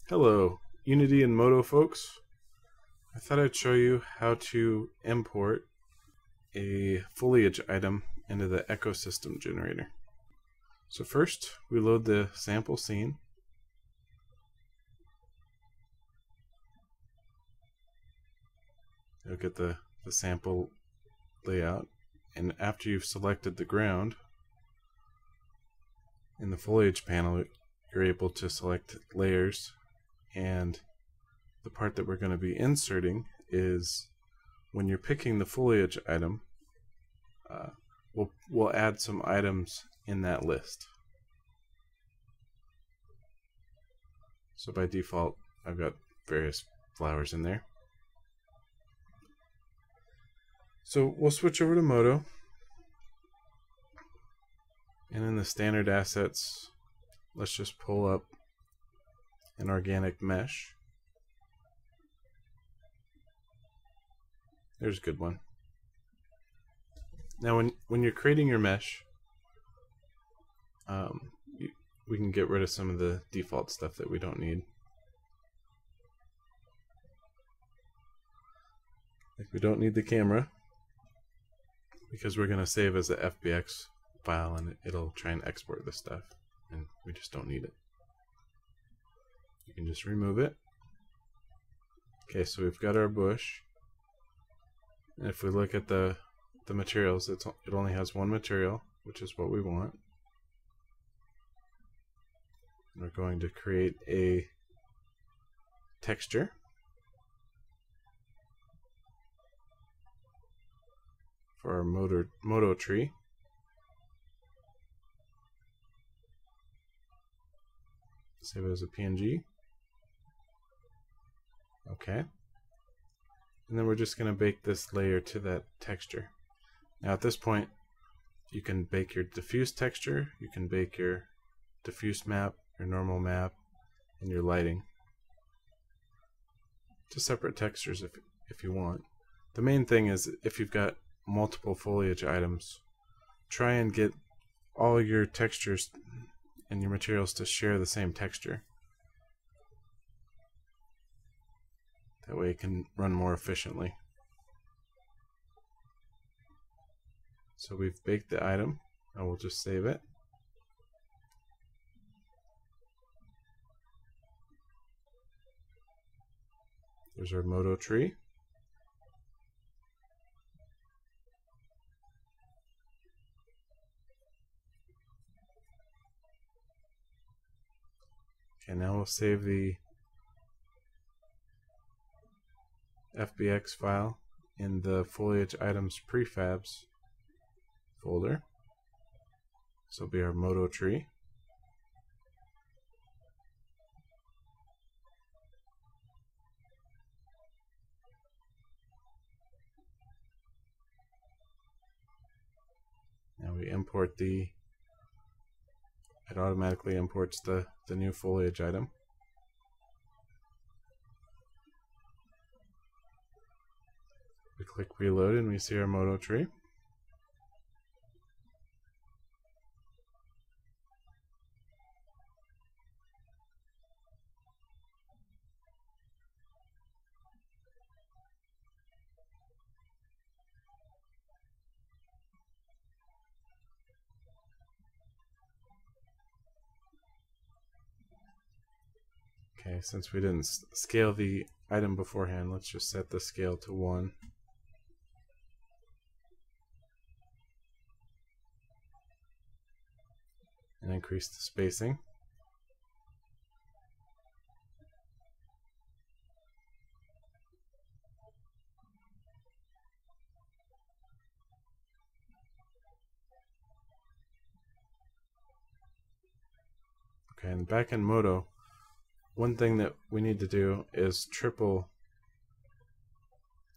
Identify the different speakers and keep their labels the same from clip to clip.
Speaker 1: Hello, Unity and Modo folks. I thought I'd show you how to import a foliage item into the ecosystem generator. So first, we load the sample scene. You'll get the sample layout, and after you've selected the ground, in the foliage panel, you're able to select layers, and the part that we're going to be inserting is when you're picking the foliage item, we'll add some items in that list. So by default, I've got various flowers in there. So we'll switch over to Modo, and in the standard assets, let's just pull up an organic mesh. There's a good one. Now when you're creating your mesh, we can get rid of some of the default stuff that we don't need. Like, we don't need the camera because we're going to save as a FBX file and it'll try and export this stuff, and we just don't need it. You can just remove it. Okay, so we've got our bush, and if we look at the materials, it only has one material, which is what we want. And we're going to create a texture. For our Modo tree. Save it as a PNG. Okay. And then we're just going to bake this layer to that texture. Now at this point, you can bake your diffuse texture, you can bake your diffuse map, your normal map, and your lighting to separate textures if you want. The main thing is, if you've got multiple foliage items, try and get all your textures and your materials to share the same texture. That way it can run more efficiently. So we've baked the item, and we'll just save it. There's our Modo tree. Okay, now we'll save the FBX file in the foliage items prefabs folder. This will be our Modo tree. Now we import it automatically imports the new foliage item. We click reload and we see our Modo tree. Okay, since we didn't scale the item beforehand, let's just set the scale to 1. And increase the spacing. Okay, and back in Modo, one thing that we need to do is triple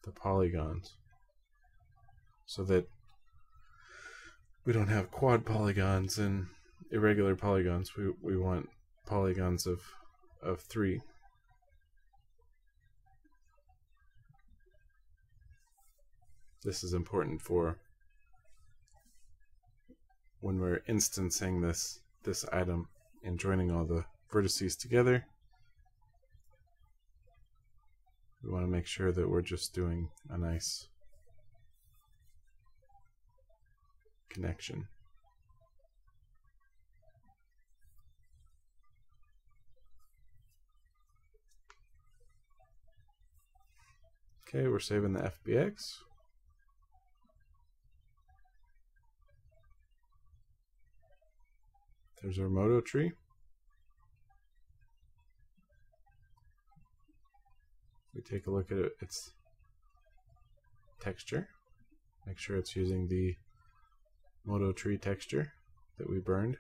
Speaker 1: the polygons so that we don't have quad polygons and irregular polygons. We want polygons of 3. This is important for when we're instancing this item and joining all the vertices together. We want to make sure that we're just doing a nice connection. Okay, we're saving the FBX. There's our Modo tree. We take a look at its texture. Make sure it's using the Modo tree texture that we burned.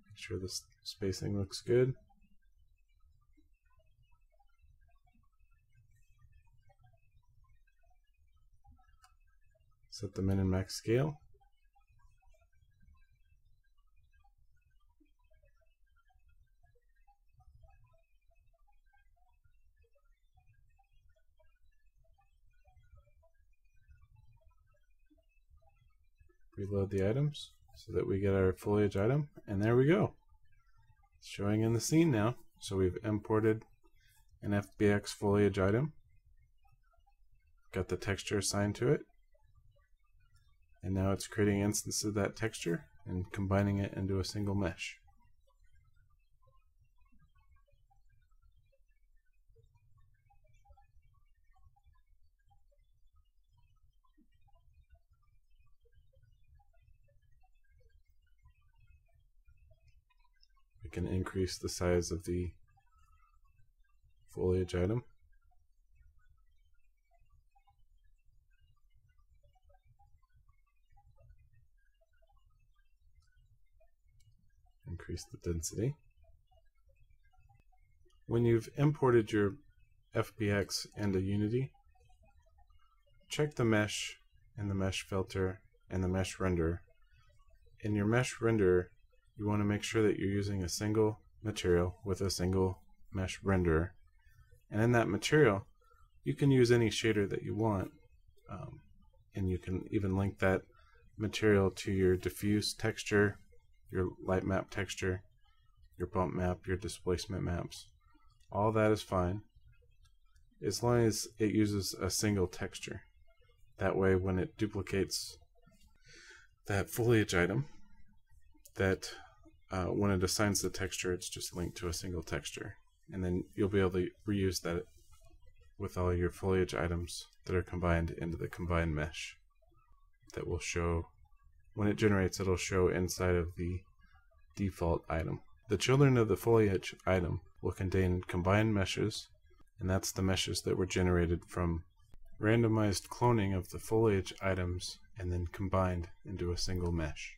Speaker 1: Make sure the spacing looks good. Set the min and max scale. Reload the items so that we get our foliage item, and there we go. It's showing in the scene now. So we've imported an FBX foliage item, got the texture assigned to it, and now it's creating instances of that texture and combining it into a single mesh. We can increase the size of the foliage item. Increase the density. When you've imported your FBX into Unity, check the mesh and the mesh filter and the mesh render. In your mesh render, you want to make sure that you're using a single material with a single mesh renderer. And in that material, you can use any shader that you want, and you can even link that material to your diffuse texture, your light map texture, your bump map, your displacement maps. All that is fine as long as it uses a single texture. That way when it duplicates that foliage item, that when it assigns the texture, it's just linked to a single texture. And then you'll be able to reuse that with all your foliage items that are combined into the combined mesh. That will show, when it generates, it'll show inside of the default item. The children of the foliage item will contain combined meshes, and that's the meshes that were generated from randomized cloning of the foliage items and then combined into a single mesh.